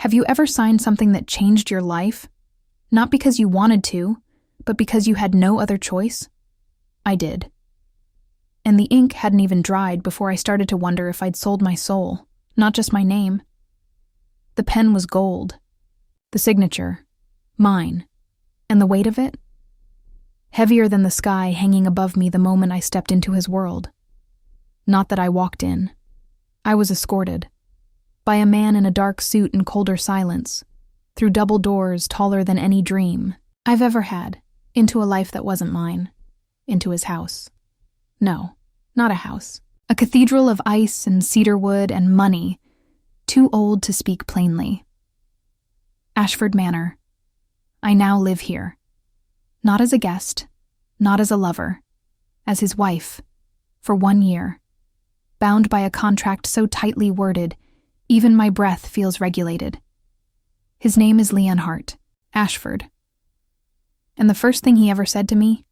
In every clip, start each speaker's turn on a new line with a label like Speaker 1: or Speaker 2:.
Speaker 1: Have you ever signed something that changed your life? Not because you wanted to, but because you had no other choice? I did. And the ink hadn't even dried before I started to wonder if I'd sold my soul, not just my name. The pen was gold. The signature, mine. And the weight of it? Heavier than the sky hanging above me the moment I stepped into his world. Not that I walked in. I was escorted. By a man in a dark suit and colder silence, through double doors taller than any dream I've ever had, into a life that wasn't mine, into his house. No, not a house. A cathedral of ice and cedar wood and money, too old to speak plainly. Ashford Manor. I now live here. Not as a guest, not as a lover, as his wife, for 1 year, bound by a contract so tightly worded, even my breath feels regulated. His name is Leonhardt, Ashford. And the first thing he ever said to me,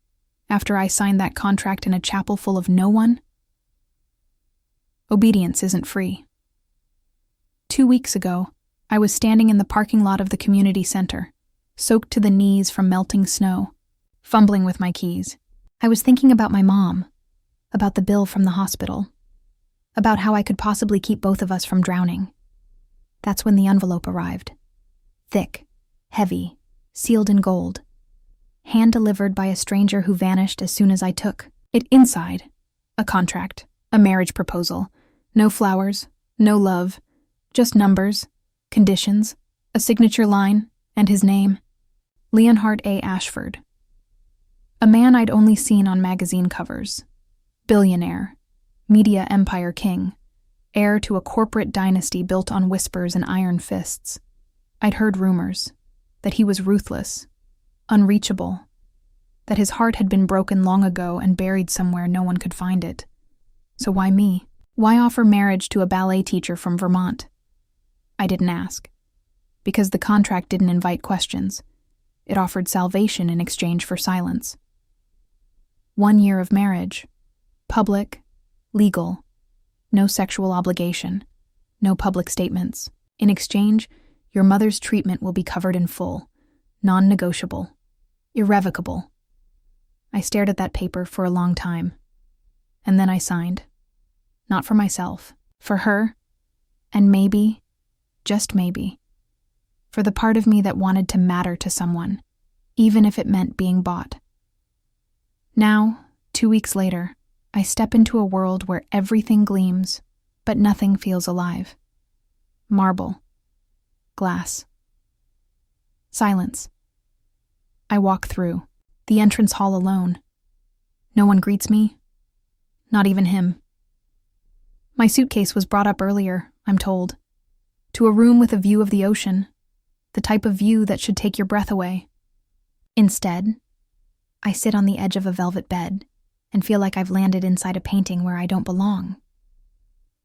Speaker 1: after I signed that contract in a chapel full of no one? Obedience isn't free. 2 weeks ago, I was standing in the parking lot of the community center, soaked to the knees from melting snow, fumbling with my keys. I was thinking about my mom, about the bill from the hospital, about how I could possibly keep both of us from drowning. That's when the envelope arrived. Thick, heavy, sealed in gold. Hand-delivered by a stranger who vanished as soon as I took it inside. A contract, a marriage proposal. No flowers, no love, just numbers, conditions, a signature line, and his name. Leonhardt A. Ashford. A man I'd only seen on magazine covers. Billionaire. Media empire king. Heir to a corporate dynasty built on whispers and iron fists. I'd heard rumors that he was ruthless, unreachable, that his heart had been broken long ago and buried somewhere no one could find it. So why me? Why offer marriage to a ballet teacher from Vermont? I didn't ask, because the contract didn't invite questions. It offered salvation in exchange for silence. 1 year of marriage, public, legal, no sexual obligation, no public statements. In exchange, your mother's treatment will be covered in full, non-negotiable, irrevocable. I stared at that paper for a long time, and then I signed. Not for myself, for her, and maybe, just maybe, for the part of me that wanted to matter to someone, even if it meant being bought. Now, 2 weeks later, I step into a world where everything gleams, but nothing feels alive. Marble. Glass. Silence. I walk through, the entrance hall alone. No one greets me, not even him. My suitcase was brought up earlier, I'm told, to a room with a view of the ocean, the type of view that should take your breath away. Instead, I sit on the edge of a velvet bed and feel like I've landed inside a painting where I don't belong.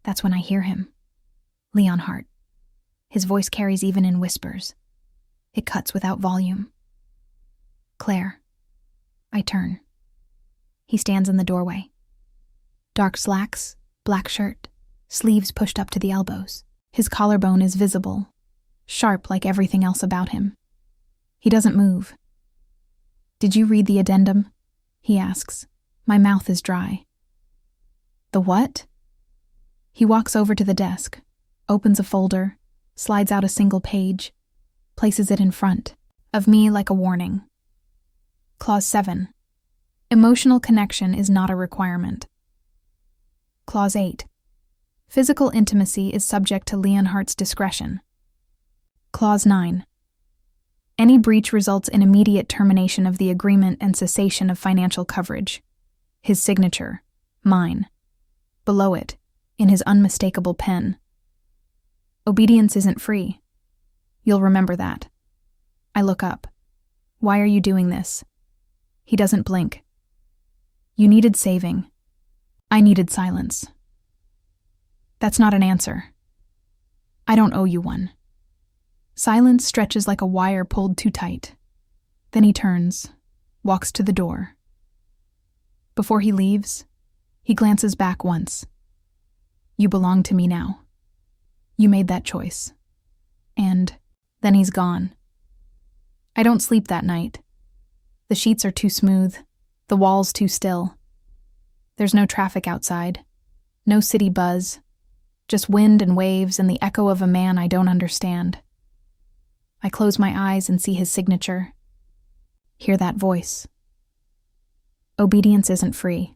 Speaker 1: That's when I hear him. Leonhardt. His voice carries even in whispers. It cuts without volume. Claire. I turn. He stands in the doorway. Dark slacks, black shirt, sleeves pushed up to the elbows. His collarbone is visible, sharp like everything else about him. He doesn't move. Did you read the addendum? He asks. My mouth is dry. The what? He walks over to the desk, opens a folder, slides out a single page, places it in front of me like a warning. Clause 7. Emotional connection is not a requirement. Clause 8. Physical intimacy is subject to Leonhardt's discretion. Clause 9. Any breach results in immediate termination of the agreement and cessation of financial coverage. His signature, mine. Below it, in his unmistakable pen. Obedience isn't free. You'll remember that. I look up. Why are you doing this? He doesn't blink. You needed saving. I needed silence. That's not an answer. I don't owe you one. Silence stretches like a wire pulled too tight. Then he turns, walks to the door. Before he leaves, he glances back once. You belong to me now. You made that choice. and then he's gone. I don't sleep that night. The sheets are too smooth, the walls too still. There's no traffic outside, no city buzz, just wind and waves and the echo of a man I don't understand. I close my eyes and see his signature. Hear that voice. Obedience isn't free.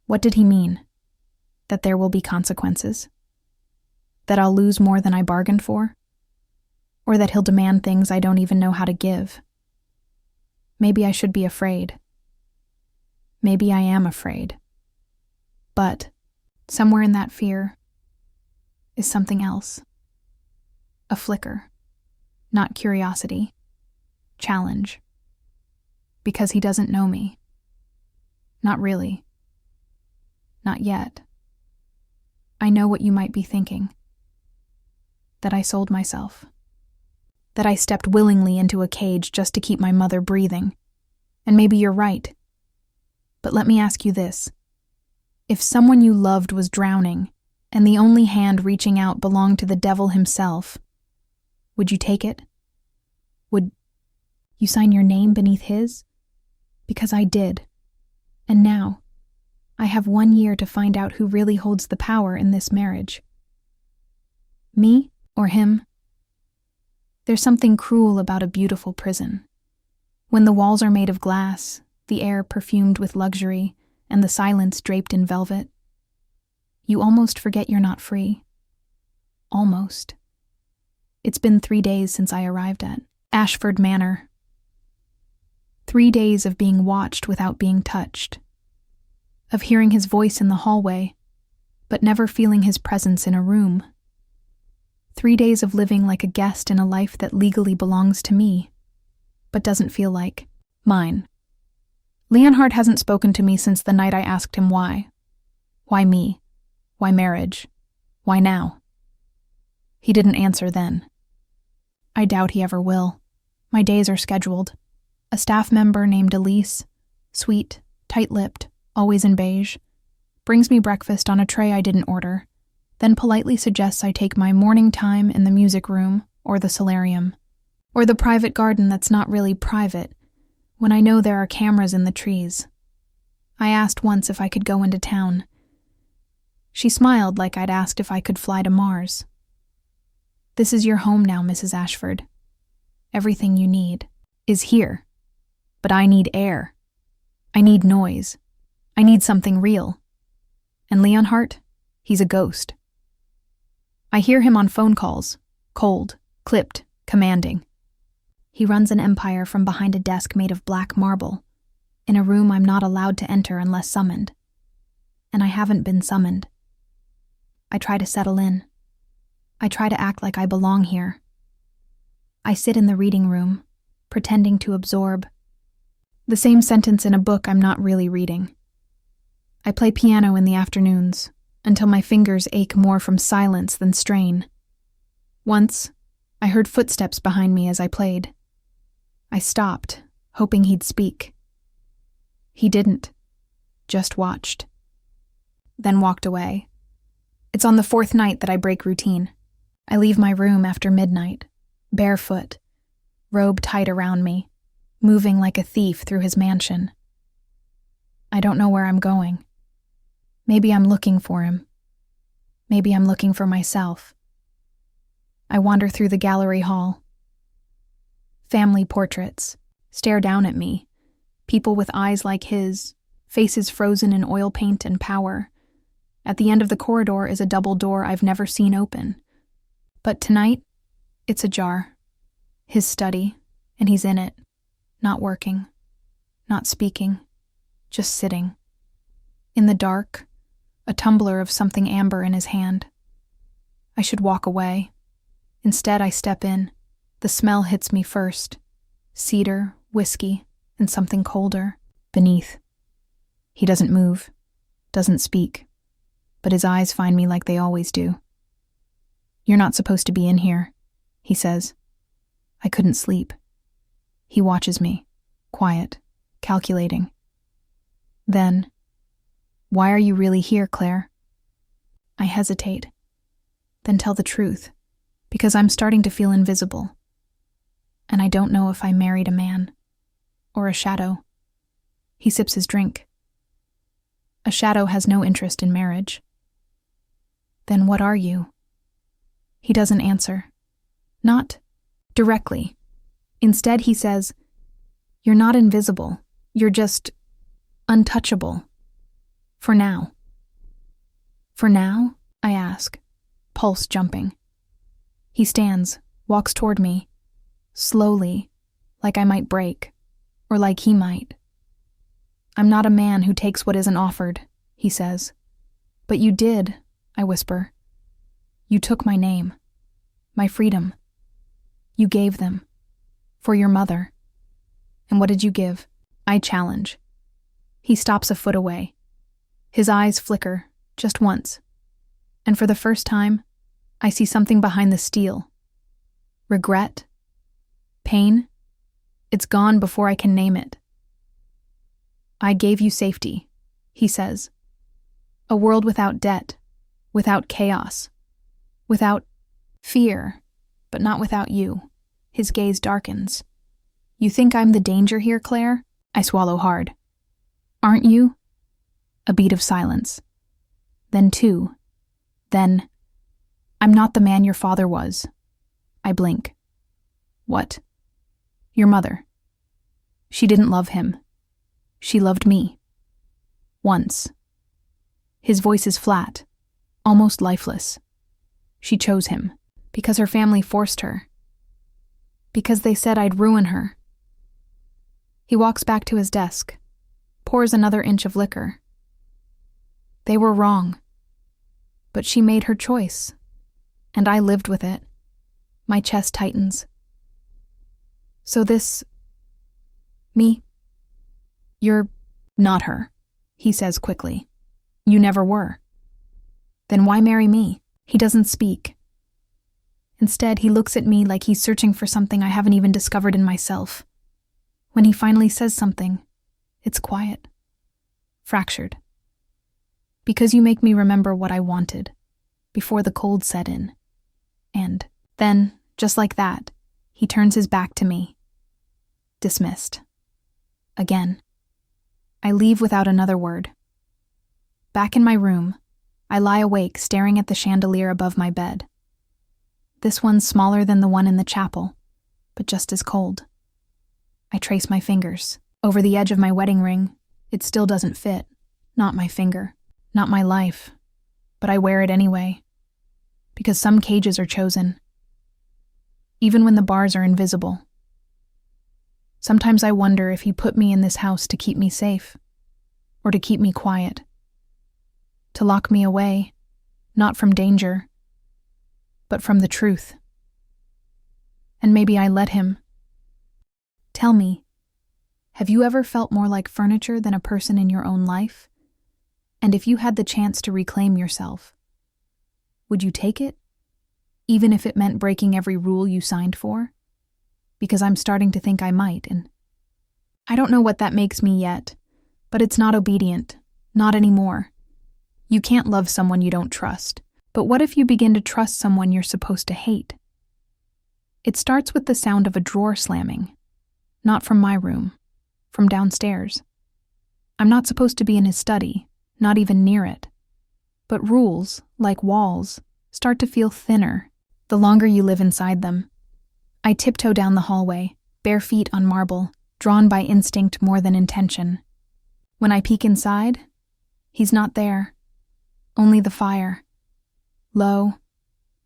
Speaker 1: What did he mean? That there will be consequences? That I'll lose more than I bargained for? Or that he'll demand things I don't even know how to give? Maybe I should be afraid. Maybe I am afraid. But somewhere in that fear is something else. A flicker. Not curiosity. Challenge. Because he doesn't know me. Not really. Not yet. I know what you might be thinking. That I sold myself. That I stepped willingly into a cage just to keep my mother breathing. And maybe you're right. But let me ask you this. If someone you loved was drowning, and the only hand reaching out belonged to the devil himself, would you take it? Would you sign your name beneath his? Because I did. And now, I have 1 year to find out who really holds the power in this marriage. Me or him? There's something cruel about a beautiful prison. When the walls are made of glass, the air perfumed with luxury, and the silence draped in velvet, you almost forget you're not free. Almost. It's been 3 days since I arrived at Ashford Manor. 3 days of being watched without being touched. Of hearing his voice in the hallway, but never feeling his presence in a room. 3 days of living like a guest in a life that legally belongs to me, but doesn't feel like mine. Leonhard hasn't spoken to me since the night I asked him why. Why me? Why marriage? Why now? He didn't answer then. I doubt he ever will. My days are scheduled. A staff member named Elise, sweet, tight-lipped, always in beige, brings me breakfast on a tray I didn't order, then politely suggests I take my morning time in the music room or the solarium, or the private garden that's not really private, when I know there are cameras in the trees. I asked once if I could go into town. She smiled like I'd asked if I could fly to Mars. This is your home now, Mrs. Ashford. Everything you need is here. But I need air. I need noise. I need something real. And Leonhardt, he's a ghost. I hear him on phone calls, cold, clipped, commanding. He runs an empire from behind a desk made of black marble, in a room I'm not allowed to enter unless summoned. And I haven't been summoned. I try to settle in. I try to act like I belong here. I sit in the reading room, pretending to absorb. The same sentence in a book I'm not really reading. I play piano in the afternoons, until my fingers ache more from silence than strain. Once, I heard footsteps behind me as I played. I stopped, hoping he'd speak. He didn't, just watched. Then walked away. It's on the 4th night that I break routine. I leave my room after midnight, barefoot, robe tight around me, moving like a thief through his mansion. I don't know where I'm going. Maybe I'm looking for him. Maybe I'm looking for myself. I wander through the gallery hall. Family portraits stare down at me, people with eyes like his, faces frozen in oil paint and power. At the end of the corridor is a double door I've never seen open. But tonight, it's ajar. His study, and he's in it, not working, not speaking, just sitting. In the dark, a tumbler of something amber in his hand. I should walk away. Instead, I step in. The smell hits me first. Cedar, whiskey, and something colder, beneath. He doesn't move, doesn't speak, but his eyes find me like they always do. You're not supposed to be in here, he says. I couldn't sleep. He watches me, quiet, calculating. Then, why are you really here, Claire? I hesitate, then tell the truth. Because I'm starting to feel invisible. And I don't know if I married a man or a shadow. He sips his drink. A shadow has no interest in marriage. Then what are you? He doesn't answer. Not directly. Instead, he says, "You're not invisible. You're just untouchable. For now." For now? I ask, pulse jumping. He stands, walks toward me, slowly, like I might break, or like he might. "I'm not a man who takes what isn't offered," he says. "But you did," I whisper. "You took my name, my freedom. You gave them, for your mother. And what did you give?" I challenge. He stops a foot away. His eyes flicker, just once. And for the first time, I see something behind the steel. Regret? Pain? It's gone before I can name it. "I gave you safety," he says. "A world without debt, without chaos, without fear, but not without you." His gaze darkens. "You think I'm the danger here, Claire?" I swallow hard. "Aren't you?" A beat of silence. Then two. Then, "I'm not the man your father was." I blink. "What?" "Your mother. She didn't love him. She loved me. Once." His voice is flat, almost lifeless. "She chose him, because her family forced her. Because they said I'd ruin her." He walks back to his desk, pours another inch of liquor. "They were wrong. But she made her choice, and I lived with it." My chest tightens. "So this... me? You're not her," he says quickly. "You never were. Then why marry me?" He doesn't speak. Instead, he looks at me like he's searching for something I haven't even discovered in myself. When he finally says something, it's quiet. Fractured. "Because you make me remember what I wanted, before the cold set in." And then, just like that, he turns his back to me. Dismissed. Again. I leave without another word. Back in my room, I lie awake staring at the chandelier above my bed. This one's smaller than the one in the chapel, but just as cold. I trace my fingers. Over the edge of my wedding ring, it still doesn't fit. Not my finger. Not my life. But I wear it anyway. Because some cages are chosen. Even when the bars are invisible. Sometimes I wonder if he put me in this house to keep me safe. Or to keep me quiet. To lock me away, not from danger, but from the truth. And maybe I let him. Tell me, have you ever felt more like furniture than a person in your own life? And if you had the chance to reclaim yourself, would you take it? Even if it meant breaking every rule you signed for? Because I'm starting to think I might, and I don't know what that makes me yet, but it's not obedient, not anymore. You can't love someone you don't trust, but what if you begin to trust someone you're supposed to hate? It starts with the sound of a drawer slamming, not from my room, from downstairs. I'm not supposed to be in his study, not even near it. But rules, like walls, start to feel thinner the longer you live inside them. I tiptoe down the hallway, bare feet on marble, drawn by instinct more than intention. When I peek inside, he's not there. Only the fire. Low,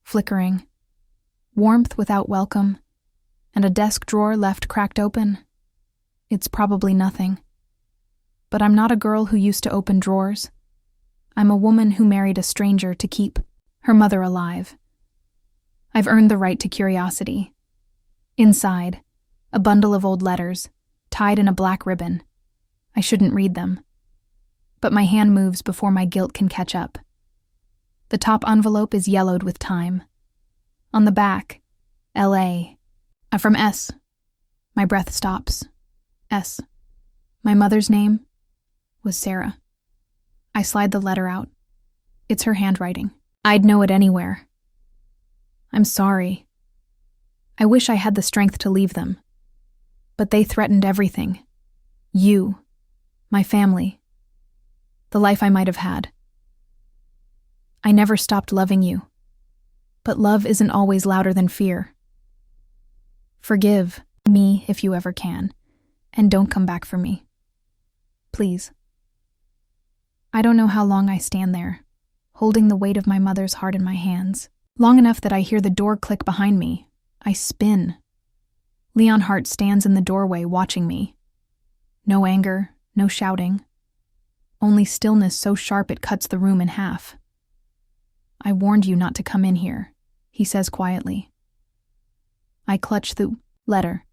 Speaker 1: flickering. Warmth without welcome, and a desk drawer left cracked open. It's probably nothing. But I'm not a girl who used to open drawers. I'm a woman who married a stranger to keep her mother alive. I've earned the right to curiosity. Inside, a bundle of old letters, tied in a black ribbon. I shouldn't read them. But my hand moves before my guilt can catch up. The top envelope is yellowed with time. On the back, L.A. I'm from S. My breath stops. S. My mother's name was Sarah. I slide the letter out. It's her handwriting. I'd know it anywhere. I'm sorry. I wish I had the strength to leave them. But they threatened everything. You, my family, the life I might have had. I never stopped loving you. But love isn't always louder than fear. Forgive me if you ever can, and don't come back for me. Please. I don't know how long I stand there, holding the weight of my mother's heart in my hands. Long enough that I hear the door click behind me. I spin. Leonhardt stands in the doorway watching me. No anger, no shouting. Only stillness so sharp it cuts the room in half. I warned you not to come in here, he says quietly. I clutch the letter.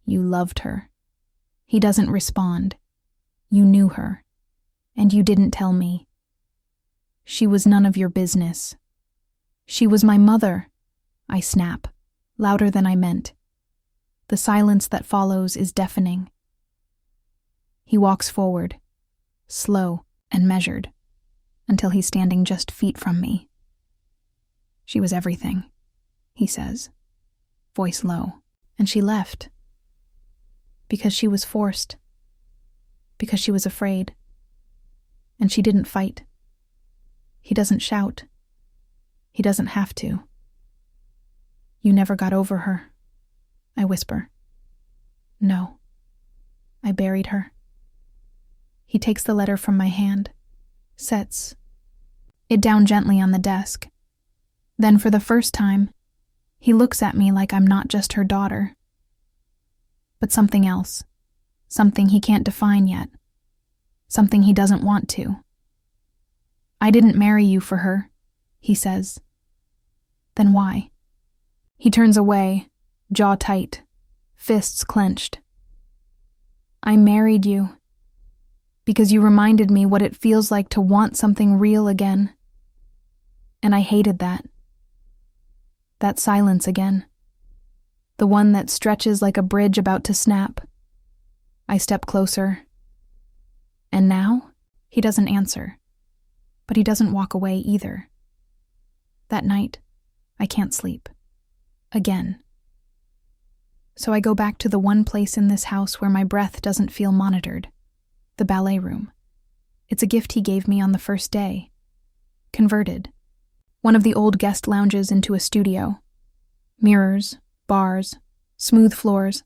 Speaker 1: You loved her. He doesn't respond. You knew her, and you didn't tell me. She was none of your business. She was my mother, I snap, louder than I meant. The silence that follows is deafening. He walks forward, slow and measured, until he's standing just feet from me. She was everything, he says, voice low, and she left. Because she was forced. Because she was afraid. And she didn't fight. He doesn't shout. He doesn't have to. You never got over her, I whisper. No. I buried her. He takes the letter from my hand, sets it down gently on the desk. Then for the first time, he looks at me like I'm not just her daughter, but something else, something he can't define yet, something he doesn't want to. I didn't marry you for her, he says. Then why? He turns away, jaw tight, fists clenched. I married you because you reminded me what it feels like to want something real again. And I hated that. That silence again. The one that stretches like a bridge about to snap. I step closer. And now, he doesn't answer. But he doesn't walk away either. That night, I can't sleep. Again. So I go back to the one place in this house where my breath doesn't feel monitored. The ballet room. It's a gift he gave me on the first day. Converted. One of the old guest lounges into a studio. Mirrors, bars, smooth floors,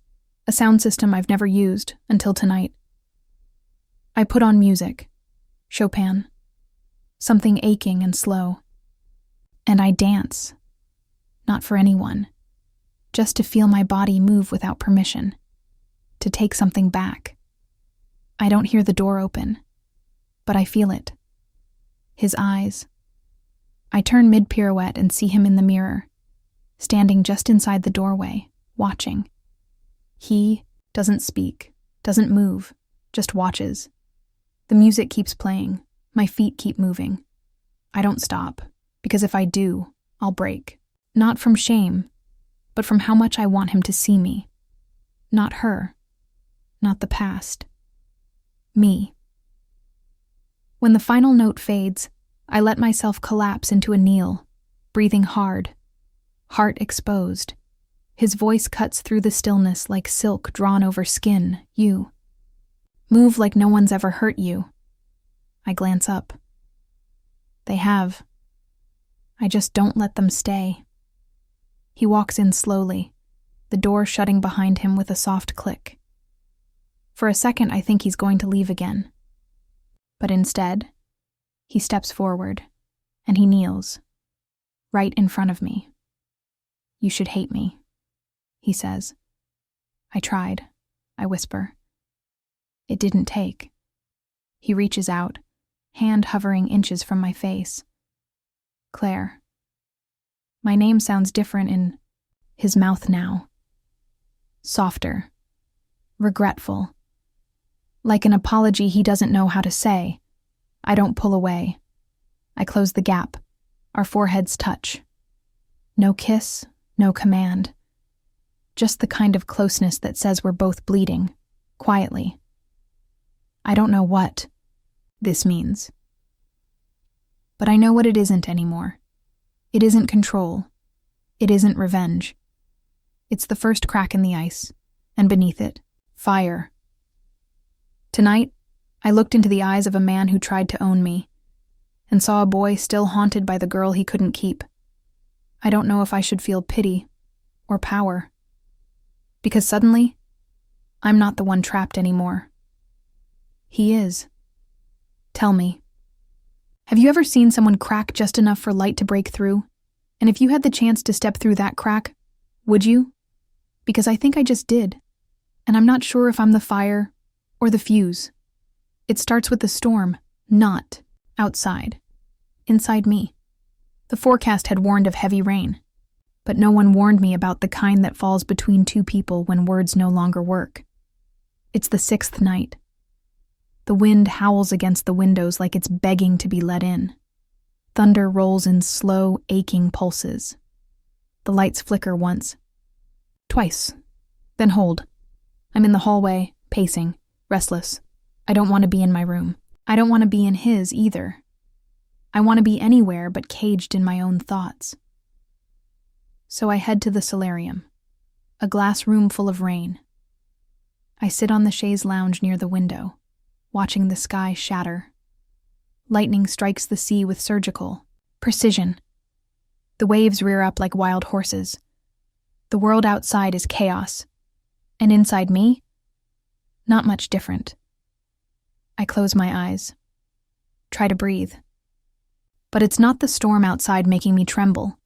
Speaker 1: a sound system I've never used until tonight. I put on music. Chopin. Something aching and slow. And I dance. Not for anyone. Just to feel my body move without permission. To take something back. I don't hear the door open, but I feel it. His eyes. I turn mid-pirouette and see him in the mirror, standing just inside the doorway, watching. He doesn't speak, doesn't move, just watches. The music keeps playing, my feet keep moving. I don't stop, because if I do, I'll break. Not from shame, but from how much I want him to see me. Not her. Not the past. Me. When the final note fades, I let myself collapse into a kneel, breathing hard, heart exposed. His voice cuts through the stillness like silk drawn over skin. You. Move like no one's ever hurt you. I glance up. They have. I just don't let them stay. He walks in slowly, the door shutting behind him with a soft click. For a second, I think he's going to leave again. But instead, he steps forward, and he kneels, right in front of me. You should hate me, he says. I tried, I whisper. It didn't take. He reaches out, hand hovering inches from my face. Claire. My name sounds different in his mouth now. Softer. Regretful. Like an apology he doesn't know how to say. I don't pull away. I close the gap. Our foreheads touch. No kiss, no command. Just the kind of closeness that says we're both bleeding, quietly. I don't know what this means. But I know what it isn't anymore. It isn't control. It isn't revenge. It's the first crack in the ice, and beneath it, fire. Tonight, I looked into the eyes of a man who tried to own me, and saw a boy still haunted by the girl he couldn't keep. I don't know if I should feel pity or power, because suddenly, I'm not the one trapped anymore. He is. Tell me, have you ever seen someone crack just enough for light to break through? And if you had the chance to step through that crack, would you? Because I think I just did, and I'm not sure if I'm the fire or the fuse. It starts with the storm, not outside, inside me. The forecast had warned of heavy rain, but no one warned me about the kind that falls between two people when words no longer work. It's the 6th night. The wind howls against the windows like it's begging to be let in. Thunder rolls in slow, aching pulses. The lights flicker once, twice, then hold. I'm in the hallway, pacing, restless. I don't want to be in my room. I don't want to be in his either. I want to be anywhere but caged in my own thoughts. So I head to the solarium, a glass room full of rain. I sit on the chaise lounge near the window, watching the sky shatter. Lightning strikes the sea with surgical precision. The waves rear up like wild horses. The world outside is chaos, and inside me, not much different. I close my eyes, try to breathe. But it's not the storm outside making me tremble.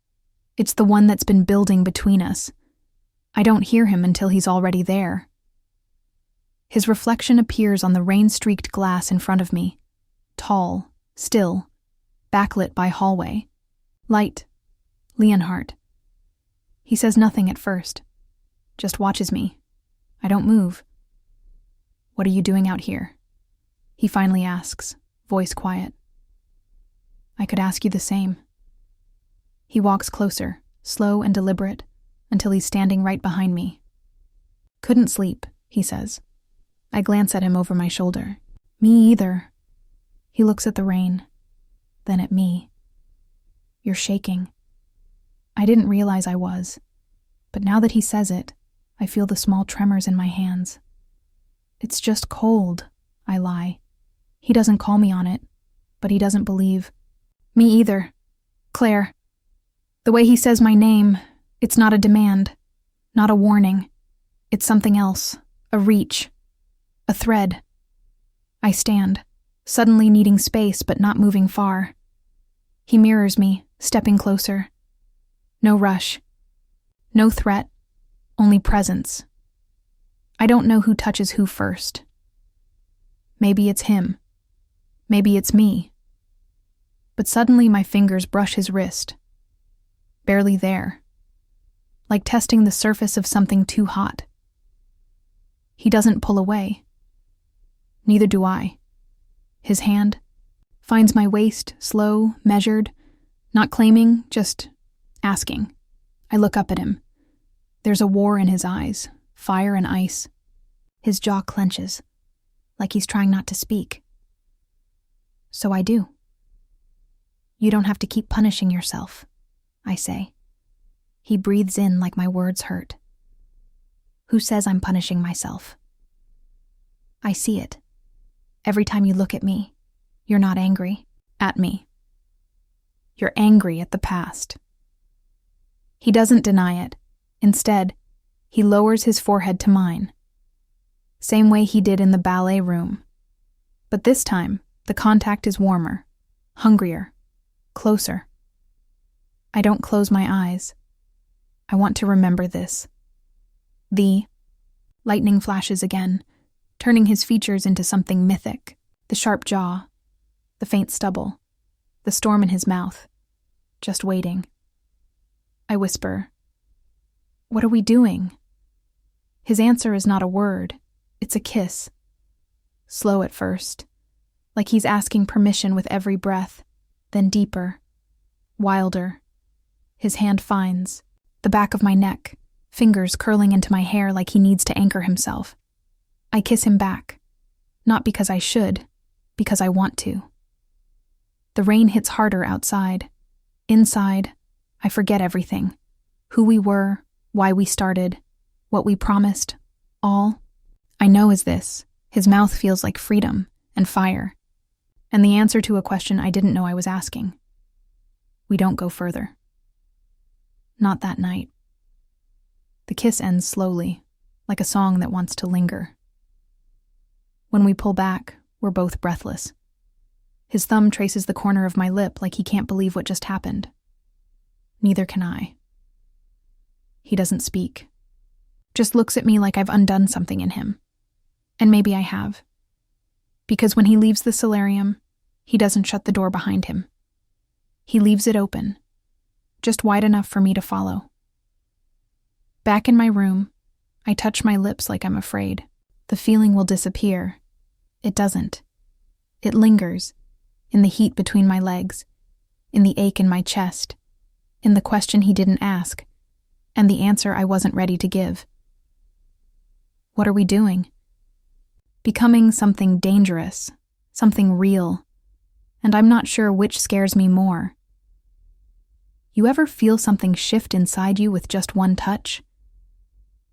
Speaker 1: It's the one that's been building between us. I don't hear him until he's already there. His reflection appears on the rain-streaked glass in front of me, tall, still, backlit by hallway. Light, Leonhardt. He says nothing at first, just watches me. I don't move. What are you doing out here? He finally asks, voice quiet. I could ask you the same. He walks closer, slow and deliberate, until he's standing right behind me. Couldn't sleep, he says. I glance at him over my shoulder. Me either. He looks at the rain, then at me. You're shaking. I didn't realize I was, but now that he says it, I feel the small tremors in my hands. It's just cold, I lie. He doesn't call me on it, but he doesn't believe. Me either. Claire. The way he says my name, it's not a demand, not a warning. It's something else, a reach, a thread. I stand, suddenly needing space but not moving far. He mirrors me, stepping closer. No rush. No threat, only presence. I don't know who touches who first. Maybe it's him. Maybe it's me. But suddenly my fingers brush his wrist. Barely there. Like testing the surface of something too hot. He doesn't pull away. Neither do I. His hand finds my waist, slow, measured, not claiming, just asking. I look up at him. There's a war in his eyes, fire and ice. His jaw clenches, like he's trying not to speak. So I do. You don't have to keep punishing yourself, I say. He breathes in like my words hurt. Who says I'm punishing myself? I see it. Every time you look at me, you're not angry at me. You're angry at the past. He doesn't deny it. Instead, he lowers his forehead to mine. Same way he did in the ballet room. But this time, the contact is warmer, hungrier, closer. I don't close my eyes. I want to remember this. The lightning flashes again, turning his features into something mythic. The sharp jaw, the faint stubble, the storm in his mouth, just waiting. I whisper, "What are we doing?" His answer is not a word, it's a kiss. Slow at first, like he's asking permission with every breath, then deeper, wilder. His hand finds the back of my neck, fingers curling into my hair like he needs to anchor himself. I kiss him back, not because I should, because I want to. The rain hits harder outside. Inside, I forget everything. Who we were, why we started, what we promised, all I know is this: his mouth feels like freedom and fire, and the answer to a question I didn't know I was asking. We don't go further. Not that night. The kiss ends slowly, like a song that wants to linger. When we pull back, we're both breathless. His thumb traces the corner of my lip like he can't believe what just happened. Neither can I. He doesn't speak. Just looks at me like I've undone something in him. And maybe I have. Because when he leaves the solarium, he doesn't shut the door behind him. He leaves it open, just wide enough for me to follow. Back in my room, I touch my lips like I'm afraid. The feeling will disappear. It doesn't. It lingers, in the heat between my legs, in the ache in my chest, in the question he didn't ask, and the answer I wasn't ready to give. What are we doing? Becoming something dangerous, something real, and I'm not sure which scares me more. You ever feel something shift inside you with just one touch?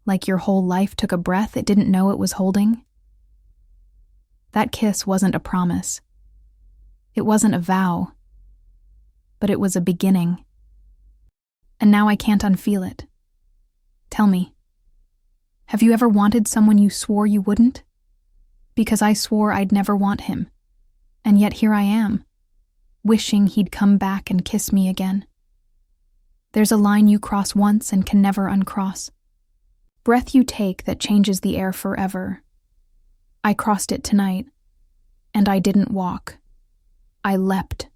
Speaker 1: Like your whole life took a breath it didn't know it was holding? That kiss wasn't a promise. It wasn't a vow. But it was a beginning. And now I can't unfeel it. Tell me, have you ever wanted someone you swore you wouldn't? Because I swore I'd never want him. And yet here I am, wishing he'd come back and kiss me again. There's a line you cross once and can never uncross. Breath you take that changes the air forever. I crossed it tonight, and I didn't walk. I leapt.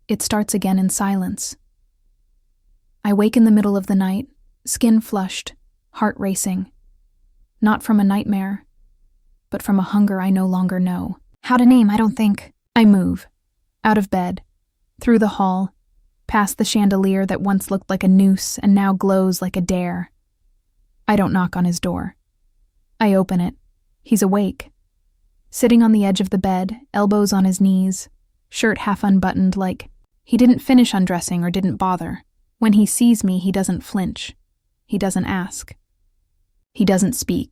Speaker 1: It starts again in silence. I wake in the middle of the night, skin flushed, heart racing. Not from a nightmare, but from a hunger I no longer know. How to name, I don't think. I move. Out of bed, through the hall, past the chandelier that once looked like a noose and now glows like a dare. I don't knock on his door. I open it. He's awake. Sitting on the edge of the bed, elbows on his knees, shirt half unbuttoned like he didn't finish undressing or didn't bother. When he sees me, he doesn't flinch. He doesn't ask. He doesn't speak.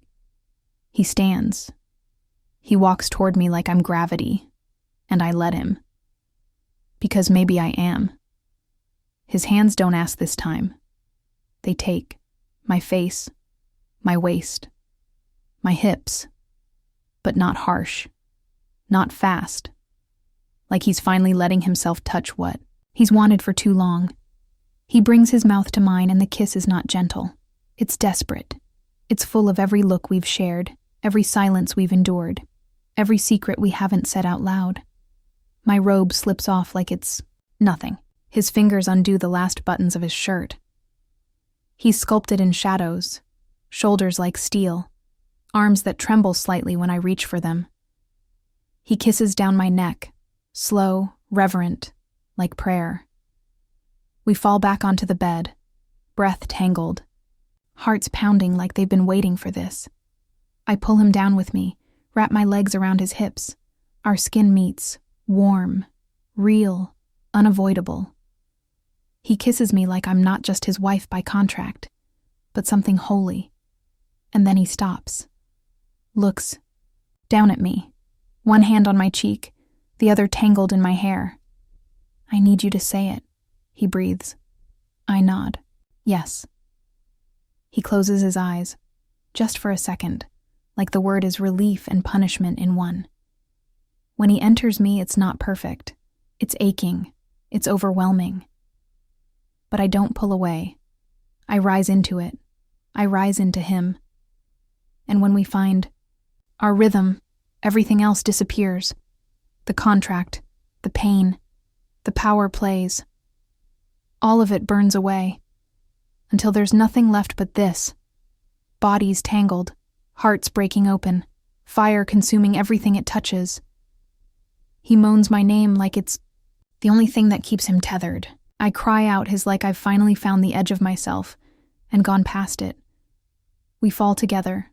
Speaker 1: He stands. He walks toward me like I'm gravity, and I let him. Because maybe I am. His hands don't ask this time. They take my face, my waist, my hips, but not harsh, not fast, like he's finally letting himself touch what he's wanted for too long. He brings his mouth to mine and the kiss is not gentle. It's desperate. It's full of every look we've shared, every silence we've endured, every secret we haven't said out loud. My robe slips off like it's nothing. His fingers undo the last buttons of his shirt. He's sculpted in shadows, shoulders like steel, arms that tremble slightly when I reach for them. He kisses down my neck, slow, reverent, like prayer. We fall back onto the bed, breath tangled, hearts pounding like they've been waiting for this. I pull him down with me, wrap my legs around his hips. Our skin meets, warm, real, unavoidable. He kisses me like I'm not just his wife by contract, but something holy. And then he stops, looks down at me, one hand on my cheek, the other tangled in my hair. I need you to say it, he breathes. I nod. Yes. He closes his eyes, just for a second, like the word is relief and punishment in one. When he enters me, it's not perfect. It's aching. It's overwhelming. But I don't pull away. I rise into it. I rise into him. And when we find our rhythm, everything else disappears. The contract, the pain, the power plays. All of it burns away, until there's nothing left but this. Bodies tangled, hearts breaking open, fire consuming everything it touches. He moans my name like it's the only thing that keeps him tethered. I cry out his like I've finally found the edge of myself and gone past it. We fall together,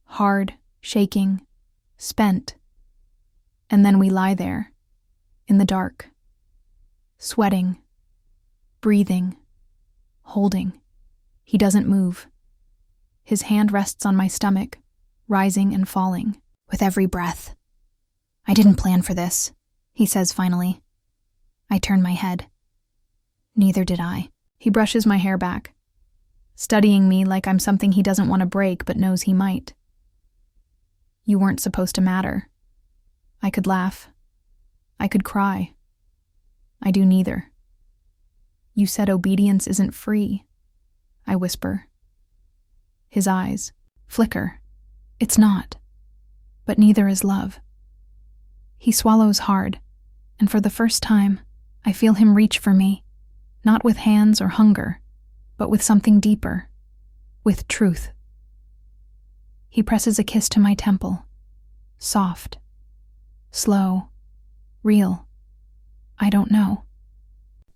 Speaker 1: hard, shaking, spent. And then we lie there, in the dark, sweating, breathing, holding. He doesn't move. His hand rests on my stomach, rising and falling with every breath. "I didn't plan for this," he says finally. I turn my head. Neither did I. He brushes my hair back, studying me like I'm something he doesn't want to break but knows he might. "You weren't supposed to matter." I could laugh. I could cry. I do neither. "You said obedience isn't free," I whisper. His eyes flicker. "It's not. But neither is love." He swallows hard, and for the first time, I feel him reach for me, not with hands or hunger, but with something deeper, with truth. He presses a kiss to my temple, soft, slow, real. I don't know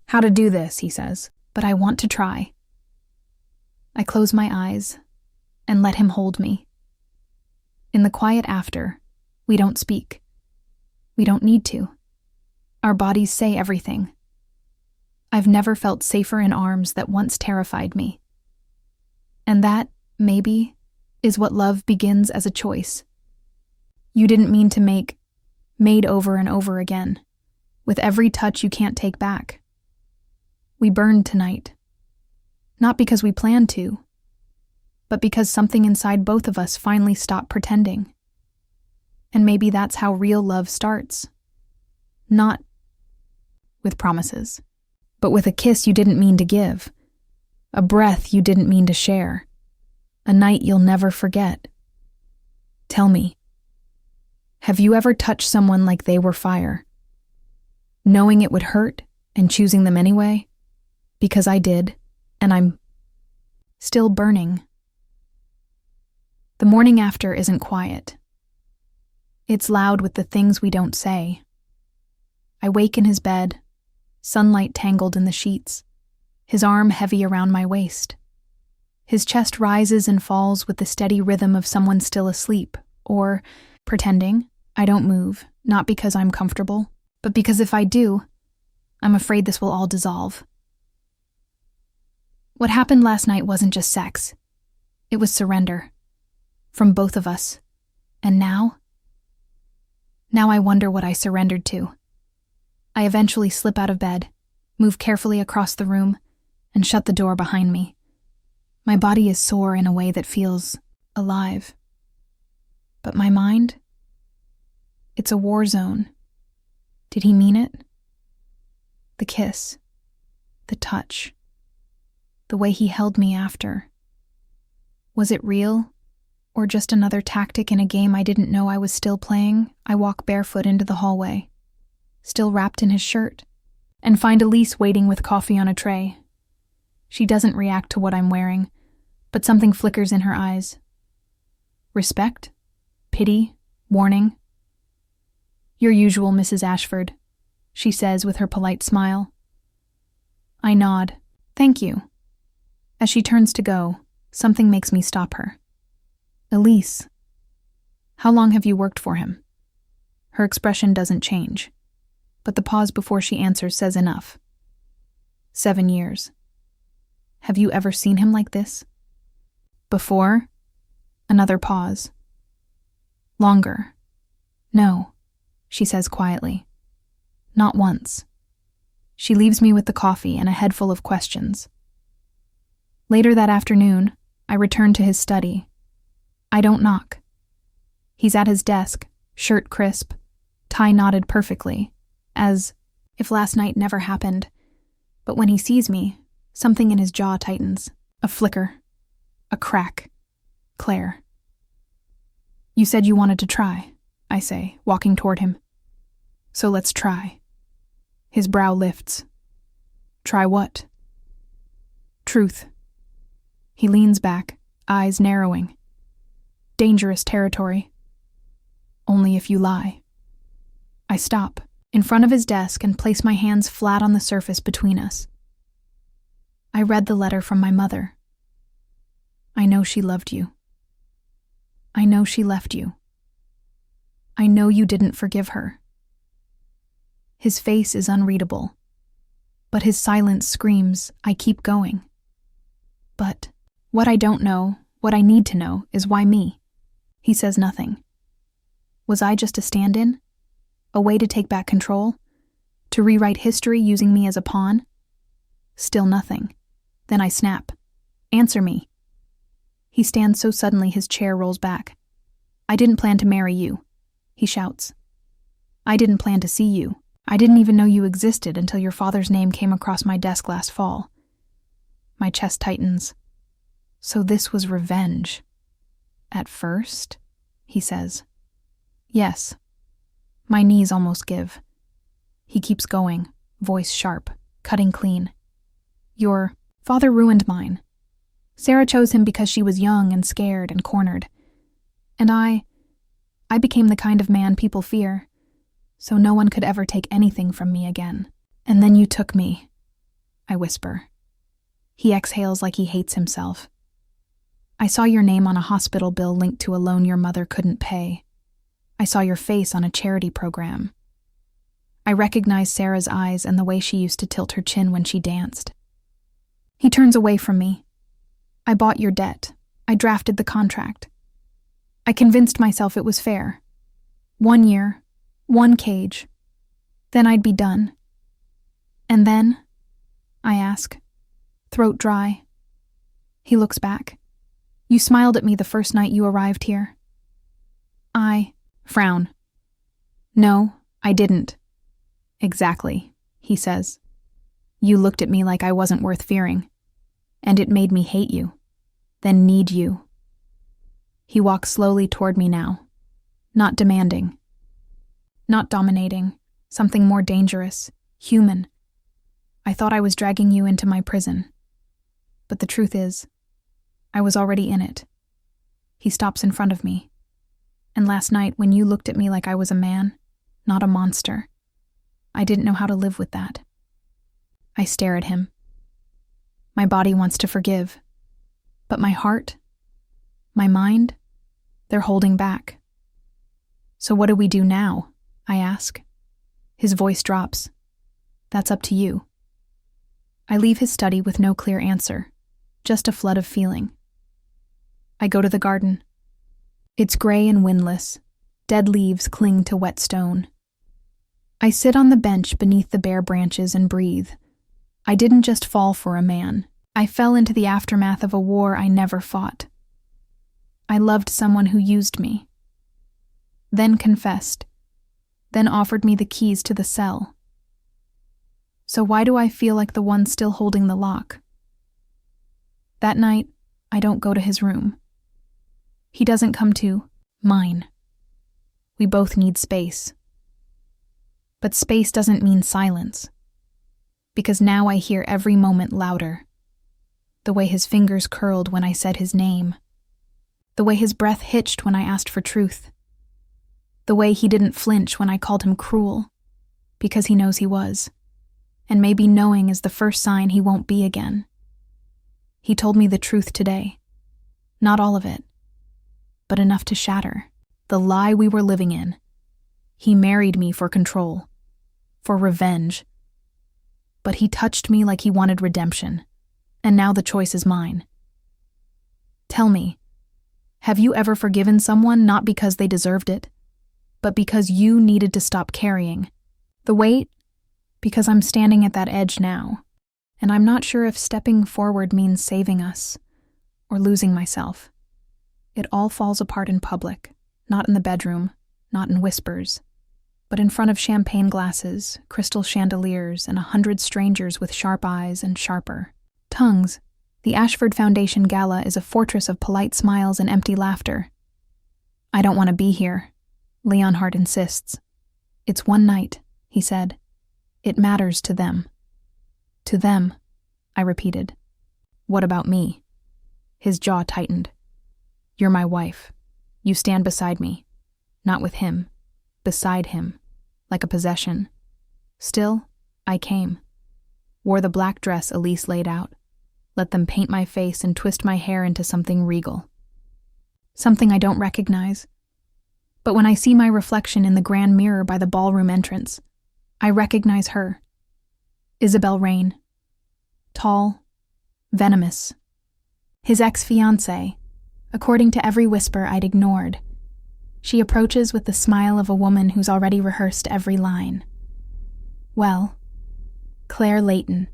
Speaker 1: how to do this, he says, but I want to try. I close my eyes and let him hold me. In the quiet after, we don't speak. We don't need to. Our bodies say everything. I've never felt safer in arms that once terrified me. And that, maybe, is what love begins as a choice. You didn't mean to make, made over and over again, with every touch you can't take back. We burned tonight. Not because we planned to, but because something inside both of us finally stopped pretending. And maybe that's how real love starts. Not with promises, but with a kiss you didn't mean to give, a breath you didn't mean to share, a night you'll never forget. Tell me, have you ever touched someone like they were fire? Knowing it would hurt and choosing them anyway? Because I did, and I'm still burning. The morning after isn't quiet. It's loud with the things we don't say. I wake in his bed, sunlight tangled in the sheets, his arm heavy around my waist. His chest rises and falls with the steady rhythm of someone still asleep, or pretending. I don't move, not because I'm comfortable, but because if I do, I'm afraid this will all dissolve. What happened last night wasn't just sex. It was surrender. From both of us. And now I wonder what I surrendered to. I eventually slip out of bed, move carefully across the room, and shut the door behind me. My body is sore in a way that feels alive. But my mind? It's a war zone. Did he mean it? The kiss. The touch. The way he held me after. Was it real? Or just another tactic in a game I didn't know I was still playing? I walk barefoot into the hallway, still wrapped in his shirt, and find Elise waiting with coffee on a tray. She doesn't react to what I'm wearing, but something flickers in her eyes. Respect? Pity? Warning? "Your usual, Mrs. Ashford," she says with her polite smile. I nod. "Thank you." As she turns to go, something makes me stop her. "Elise, how long have you worked for him?" Her expression doesn't change, but the pause before she answers says enough. 7 years. Have you ever seen him like this? Before? Another pause. Longer. No, she says quietly. Not once. She leaves me with the coffee and a head full of questions. Later that afternoon, I return to his study. I don't knock. He's at his desk, shirt crisp, tie knotted perfectly, as if last night never happened. But when he sees me, something in his jaw tightens. A flicker. A crack. Claire. "You said you wanted to try," I say, walking toward him. "So let's try." His brow lifts. "Try what?" "Truth." He leans back, eyes narrowing. "Dangerous territory. Only if you lie." I stop, in front of his desk, and place my hands flat on the surface between us. I read the letter from my mother. I know she loved you. I know she left you. I know you didn't forgive her. His face is unreadable. But his silence screams, I keep going. But what I don't know, what I need to know, is why me? He says nothing. Was I just a stand-in? A way to take back control? To rewrite history using me as a pawn? Still nothing. Then I snap. Answer me. He stands so suddenly his chair rolls back. I didn't plan to marry you, he shouts. I didn't plan to see you. I didn't even know you existed until your father's name came across my desk last fall. My chest tightens. So this was revenge. At first, he says. Yes. My knees almost give. He keeps going, voice sharp, cutting clean. Your father ruined mine. Sarah chose him because she was young and scared and cornered. And I became the kind of man people fear, so no one could ever take anything from me again. And then you took me, I whisper. He exhales like he hates himself. I saw your name on a hospital bill linked to a loan your mother couldn't pay. I saw your face on a charity program. I recognize Sarah's eyes and the way she used to tilt her chin when she danced. He turns away from me. I bought your debt. I drafted the contract. I convinced myself it was fair. 1 year, 1 cage. Then I'd be done. And then? I ask, throat dry. He looks back. You smiled at me the first night you arrived here. I frown. No, I didn't. Exactly, he says. You looked at me like I wasn't worth fearing. And it made me hate you, then need you. He walks slowly toward me now, not demanding, not dominating, something more dangerous, human. I thought I was dragging you into my prison. But the truth is, I was already in it. He stops in front of me. And last night, when you looked at me like I was a man, not a monster, I didn't know how to live with that. I stare at him. My body wants to forgive, but my heart, my mind, they're holding back. So what do we do now? I ask. His voice drops. That's up to you. I leave his study with no clear answer, just a flood of feeling. I go to the garden. It's gray and windless. Dead leaves cling to wet stone. I sit on the bench beneath the bare branches and breathe. I didn't just fall for a man. I fell into the aftermath of a war I never fought. I loved someone who used me. Then confessed. Then offered me the keys to the cell. So why do I feel like the one still holding the lock? That night, I don't go to his room. He doesn't come to mine. We both need space. But space doesn't mean silence. Because now I hear every moment louder. The way his fingers curled when I said his name. The way his breath hitched when I asked for truth. The way he didn't flinch when I called him cruel. Because he knows he was. And maybe knowing is the first sign he won't be again. He told me the truth today. Not all of it. But enough to shatter the lie we were living in. He married me for control. For revenge. But he touched me like he wanted redemption. And now the choice is mine. Tell me, have you ever forgiven someone not because they deserved it, but because you needed to stop carrying the weight? Because I'm standing at that edge now, and I'm not sure if stepping forward means saving us or losing myself. It all falls apart in public, not in the bedroom, not in whispers, but in front of champagne glasses, crystal chandeliers, and 100 strangers with sharp eyes and sharper tongues. The Ashford Foundation gala is a fortress of polite smiles and empty laughter. I don't want to be here, Leonhardt insists. It's one night, he said. It matters to them. To them, I repeated. What about me? His jaw tightened. You're my wife. You stand beside me. Not with him. Beside him. Like a possession. Still, I came. Wore the black dress Elise laid out. Let them paint my face and twist my hair into something regal. Something I don't recognize. But when I see my reflection in the grand mirror by the ballroom entrance, I recognize her. Isabel Rain. Tall, venomous. His ex-fiancée, according to every whisper I'd ignored. She approaches with the smile of a woman who's already rehearsed every line. "Well, Claire Layton,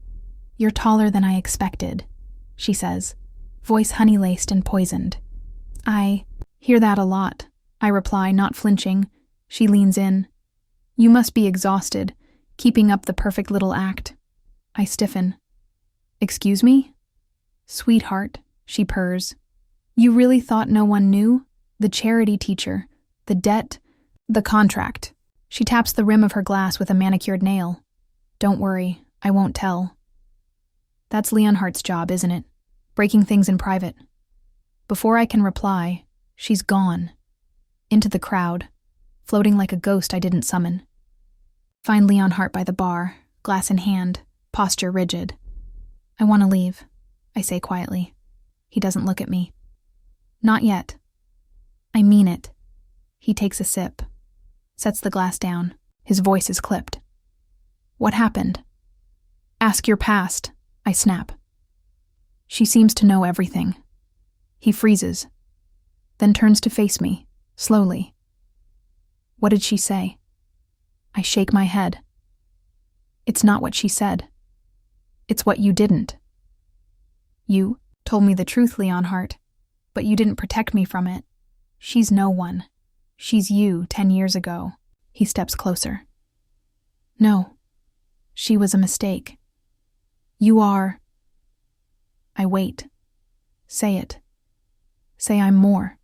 Speaker 1: you're taller than I expected," she says, voice honey-laced and poisoned. "I hear that a lot," I reply, not flinching. She leans in. "You must be exhausted, keeping up the perfect little act." I stiffen. "Excuse me?" "Sweetheart," she purrs. "You really thought no one knew? The charity teacher, the debt, the contract." She taps the rim of her glass with a manicured nail. "Don't worry, I won't tell." That's Leonhardt's job, isn't it? Breaking things in private. Before I can reply, she's gone. Into the crowd, floating like a ghost I didn't summon. Find Leonhardt by the bar, glass in hand, posture rigid. "I want to leave," I say quietly. He doesn't look at me. "Not yet." "I mean it." He takes a sip, sets the glass down. His voice is clipped. "What happened?" "Ask your past," I snap. She seems to know everything. He freezes, then turns to face me, slowly. "What did she say?" I shake my head. "It's not what she said. It's what you didn't. You told me the truth, Leonhardt, but you didn't protect me from it. She's no one. She's you 10 years ago." He steps closer. "No, she was a mistake. You are..." I wait. Say it. Say I'm more.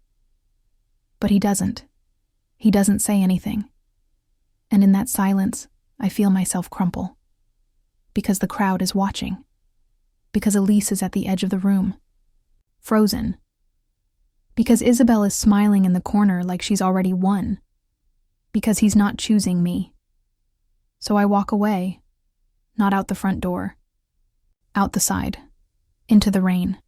Speaker 1: But he doesn't. He doesn't say anything. And in that silence, I feel myself crumple. Because the crowd is watching. Because Elise is at the edge of the room. Frozen. Because Isabel is smiling in the corner like she's already won. Because he's not choosing me. So I walk away. Not out the front door. Out the side. Into the rain.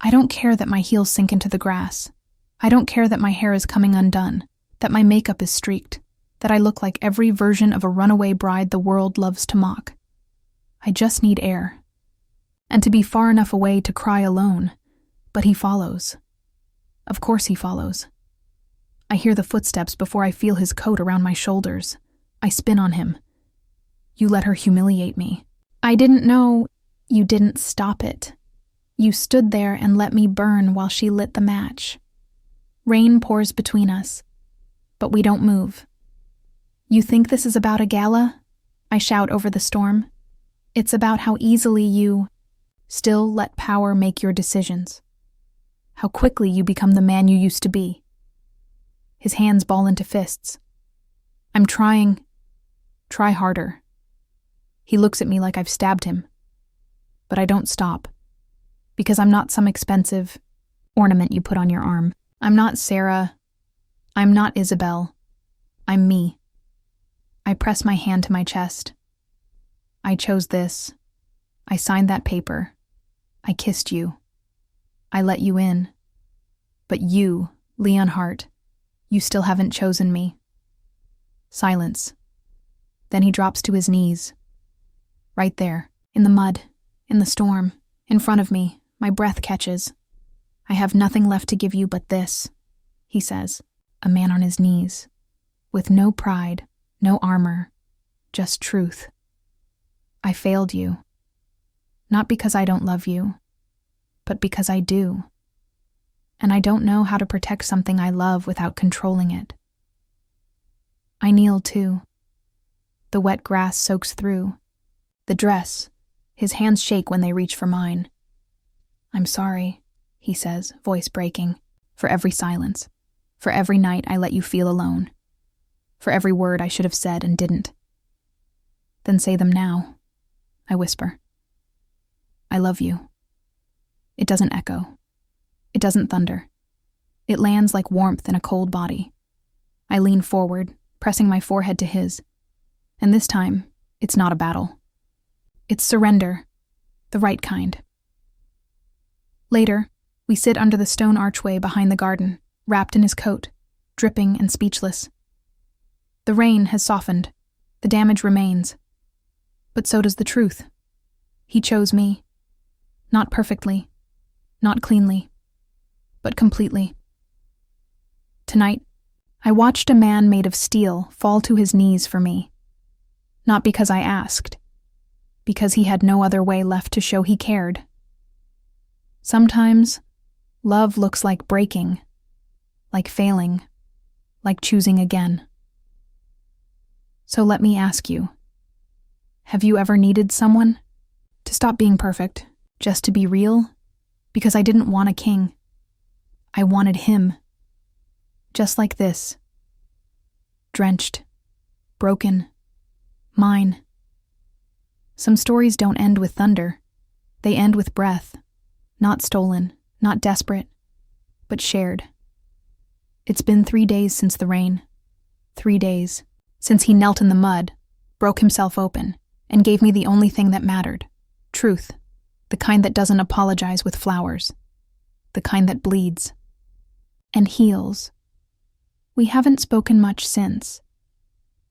Speaker 1: I don't care that my heels sink into the grass. I don't care that my hair is coming undone, that my makeup is streaked, that I look like every version of a runaway bride the world loves to mock. I just need air. And to be far enough away to cry alone. But he follows. Of course he follows. I hear the footsteps before I feel his coat around my shoulders. I spin on him. "You let her humiliate me." "I didn't know." "You didn't stop it. You stood there and let me burn while she lit the match. Rain pours between us, but we don't move." "You think this is about a gala?" I shout over the storm. "It's about how easily you still let power make your decisions. How quickly you become the man you used to be." His hands ball into fists. "I'm trying. Try harder." He looks at me like I've stabbed him. But I don't stop. Because I'm not some expensive ornament you put on your arm. I'm not Sarah. I'm not Isabel. I'm me. I press my hand to my chest. I chose this. I signed that paper. I kissed you. I let you in. But you, Leonhardt, you still haven't chosen me. Silence. Then he drops to his knees. Right there, in the mud, in the storm, in front of me, my breath catches. "I have nothing left to give you but this," he says, a man on his knees, with no pride, no armor, just truth. "I failed you. Not because I don't love you, but because I do. And I don't know how to protect something I love without controlling it." I kneel too. The wet grass soaks through. The dress, his hands shake when they reach for mine. "I'm sorry," he says, voice breaking, "for every silence, for every night I let you feel alone, for every word I should have said and didn't." "Then say them now," I whisper. "I love you." It doesn't echo. It doesn't thunder. It lands like warmth in a cold body. I lean forward, pressing my forehead to his. And this time, it's not a battle. It's surrender, the right kind. Later, we sit under the stone archway behind the garden, wrapped in his coat, dripping and speechless. The rain has softened. The damage remains. But so does the truth. He chose me. Not perfectly, not cleanly, but completely. Tonight, I watched a man made of steel fall to his knees for me. Not because I asked, because he had no other way left to show he cared. Sometimes, love looks like breaking, like failing, like choosing again. So let me ask you, have you ever needed someone to stop being perfect, just to be real? Because I didn't want a king. I wanted him. Just like this. Drenched. Broken. Mine. Some stories don't end with thunder. They end with breath. Not stolen, not desperate, but shared. It's been 3 days since the rain. 3 days since he knelt in the mud, broke himself open, and gave me the only thing that mattered. Truth. The kind that doesn't apologize with flowers. The kind that bleeds. And heals. We haven't spoken much since.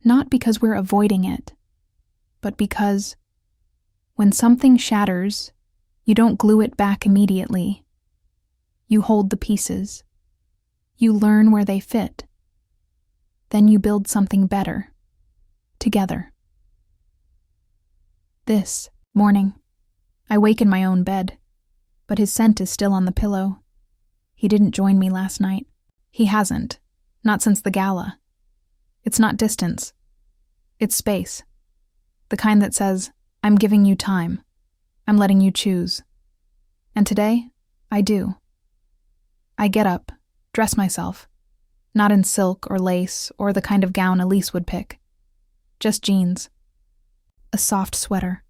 Speaker 1: Not because we're avoiding it, but because when something shatters, you don't glue it back immediately. You hold the pieces. You learn where they fit. Then you build something better. Together. This morning, I wake in my own bed, but his scent is still on the pillow. He didn't join me last night. He hasn't. Not since the gala. It's not distance. It's space. The kind that says, I'm giving you time. I'm letting you choose. And today, I do. I get up, dress myself. Not in silk or lace or the kind of gown Elise would pick. Just jeans. A soft sweater.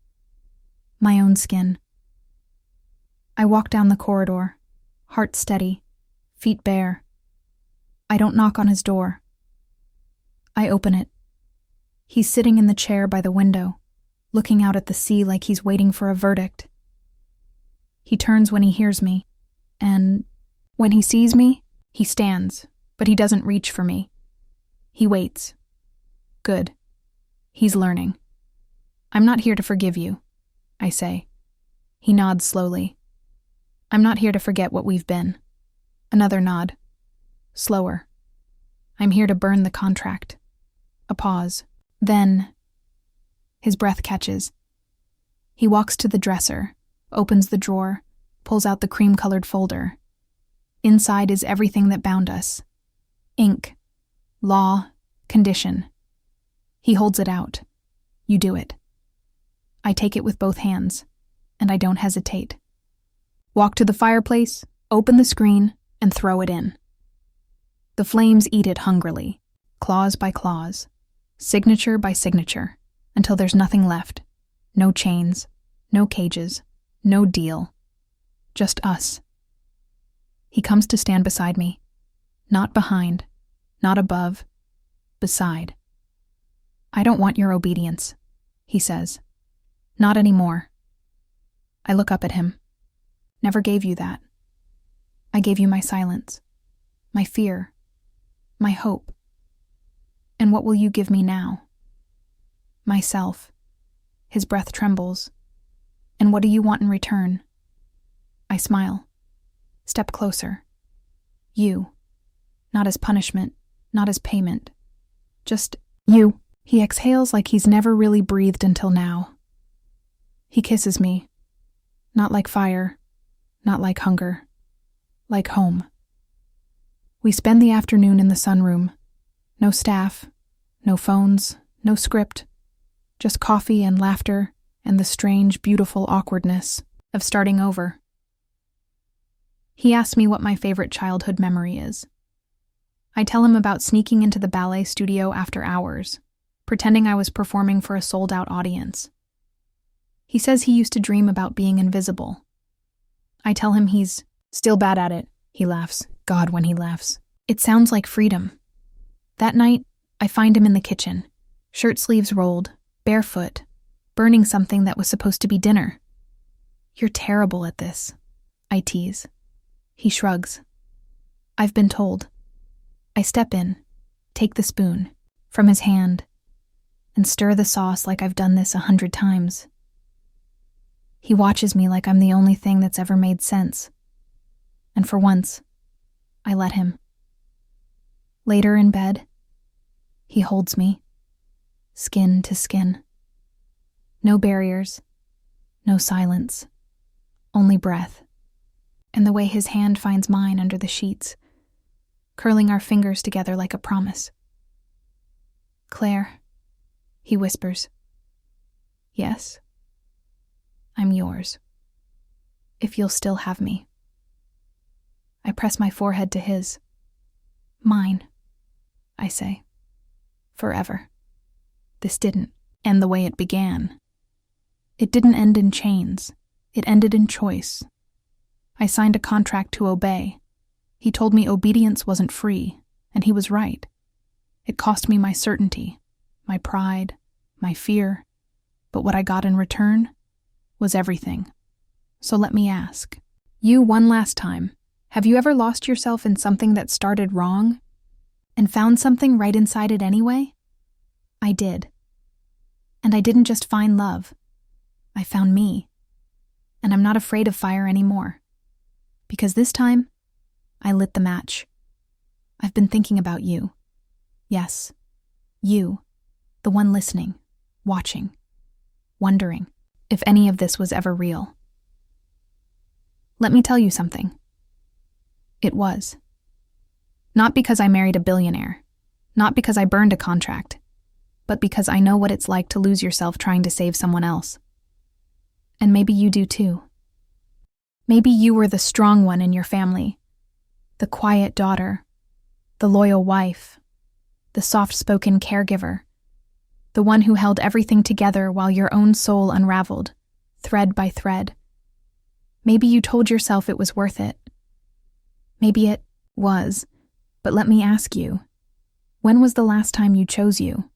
Speaker 1: My own skin. I walk down the corridor, heart steady, feet bare. I don't knock on his door. I open it. He's sitting in the chair by the window, looking out at the sea like he's waiting for a verdict. He turns when he hears me, and when he sees me, he stands, but he doesn't reach for me. He waits. Good. He's learning. I'm not here to forgive you, I say. He nods slowly. I'm not here to forget what we've been. Another nod. Slower. I'm here to burn the contract. A pause. Then, his breath catches. He walks to the dresser, opens the drawer, pulls out the cream-colored folder. Inside is everything that bound us. Ink. Law. Condition. He holds it out. You do it. I take it with both hands, and I don't hesitate. Walk to the fireplace, open the screen, and throw it in. The flames eat it hungrily, claws by claws, signature by signature, until there's nothing left. No chains, no cages, no deal. Just us. He comes to stand beside me. Not behind, not above, beside. I don't want your obedience, he says. Not anymore. I look up at him. Never gave you that. I gave you my silence, my fear, my hope. And what will you give me now? Myself. His breath trembles. And what do you want in return? I smile. Step closer. You. Not as punishment, not as payment. Just you. He exhales like he's never really breathed until now. He kisses me. Not like fire, not like hunger. Like home. We spend the afternoon in the sunroom. No staff, no phones, no script. Just coffee and laughter and the strange, beautiful awkwardness of starting over. He asks me what my favorite childhood memory is. I tell him about sneaking into the ballet studio after hours, pretending I was performing for a sold-out audience. He says he used to dream about being invisible. I tell him he's still bad at it. He laughs. God, when he laughs. It sounds like freedom. That night, I find him in the kitchen, shirt sleeves rolled, barefoot, burning something that was supposed to be dinner. You're terrible at this, I tease. He shrugs. I've been told. I step in, take the spoon, from his hand, and stir the sauce like I've done this 100 times. He watches me like I'm the only thing that's ever made sense. And for once, I let him. Later in bed, he holds me, skin to skin. No barriers, no silence, only breath, and the way his hand finds mine under the sheets, curling our fingers together like a promise. "Claire," he whispers. "Yes, I'm yours, if you'll still have me." I press my forehead to his. "Mine," I say. "Forever." This didn't end the way it began. It didn't end in chains. It ended in choice. I signed a contract to obey. He told me obedience wasn't free, and he was right. It cost me my certainty, my pride, my fear, but what I got in return was everything. So let me ask, you one last time, have you ever lost yourself in something that started wrong and found something right inside it anyway? I did. And I didn't just find love. I found me. And I'm not afraid of fire anymore. Because this time, I lit the match. I've been thinking about you. Yes, you, the one listening, watching, wondering if any of this was ever real. Let me tell you something. It was. Not because I married a billionaire, not because I burned a contract, but because I know what it's like to lose yourself trying to save someone else. And maybe you do too. Maybe you were the strong one in your family, the quiet daughter, the loyal wife, the soft-spoken caregiver, the one who held everything together while your own soul unraveled, thread by thread. Maybe you told yourself it was worth it. Maybe it was, but let me ask you, when was the last time you chose you?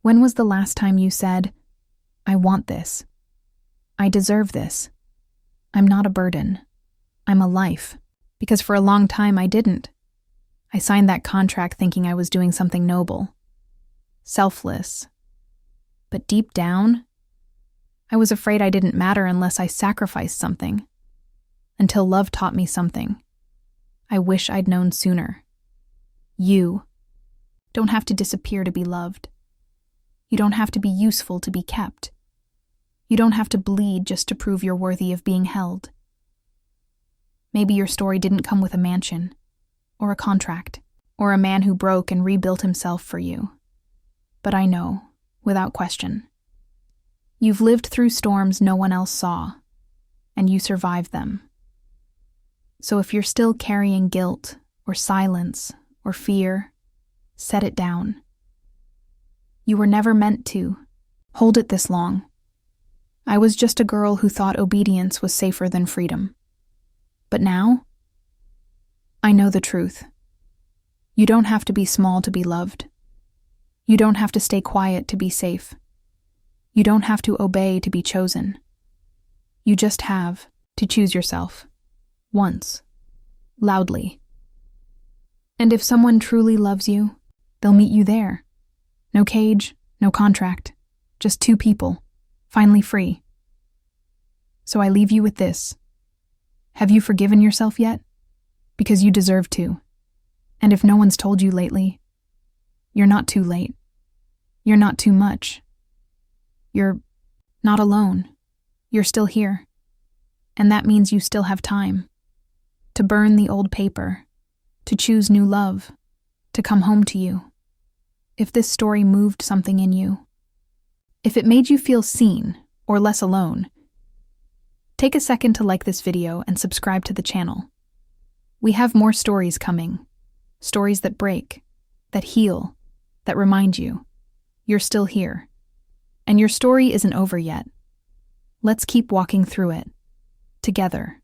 Speaker 1: When was the last time you said, "I want this. I deserve this. I'm not a burden. I'm a life." Because for a long time I didn't. I signed that contract thinking I was doing something noble, selfless. But deep down, I was afraid I didn't matter unless I sacrificed something. Until love taught me something I wish I'd known sooner. You don't have to disappear to be loved. You don't have to be useful to be kept. You don't have to bleed just to prove you're worthy of being held. Maybe your story didn't come with a mansion, or a contract, or a man who broke and rebuilt himself for you. But I know, without question, you've lived through storms no one else saw, and you survived them. So if you're still carrying guilt, or silence, or fear, set it down. You were never meant to hold it this long. I was just a girl who thought obedience was safer than freedom. But now, I know the truth. You don't have to be small to be loved. You don't have to stay quiet to be safe. You don't have to obey to be chosen. You just have to choose yourself. Once. Loudly. And if someone truly loves you, they'll meet you there. No cage, no contract. Just two people, finally free. So I leave you with this. Have you forgiven yourself yet? Because you deserve to. And if no one's told you lately, you're not too late. You're not too much. You're not alone. You're still here. And that means you still have time. To burn the old paper. To choose new love. To come home to you. If this story moved something in you, if it made you feel seen or less alone, take a second to like this video and subscribe to the channel. We have more stories coming. Stories that break, that heal, that remind you you're still here. And your story isn't over yet. Let's keep walking through it. Together.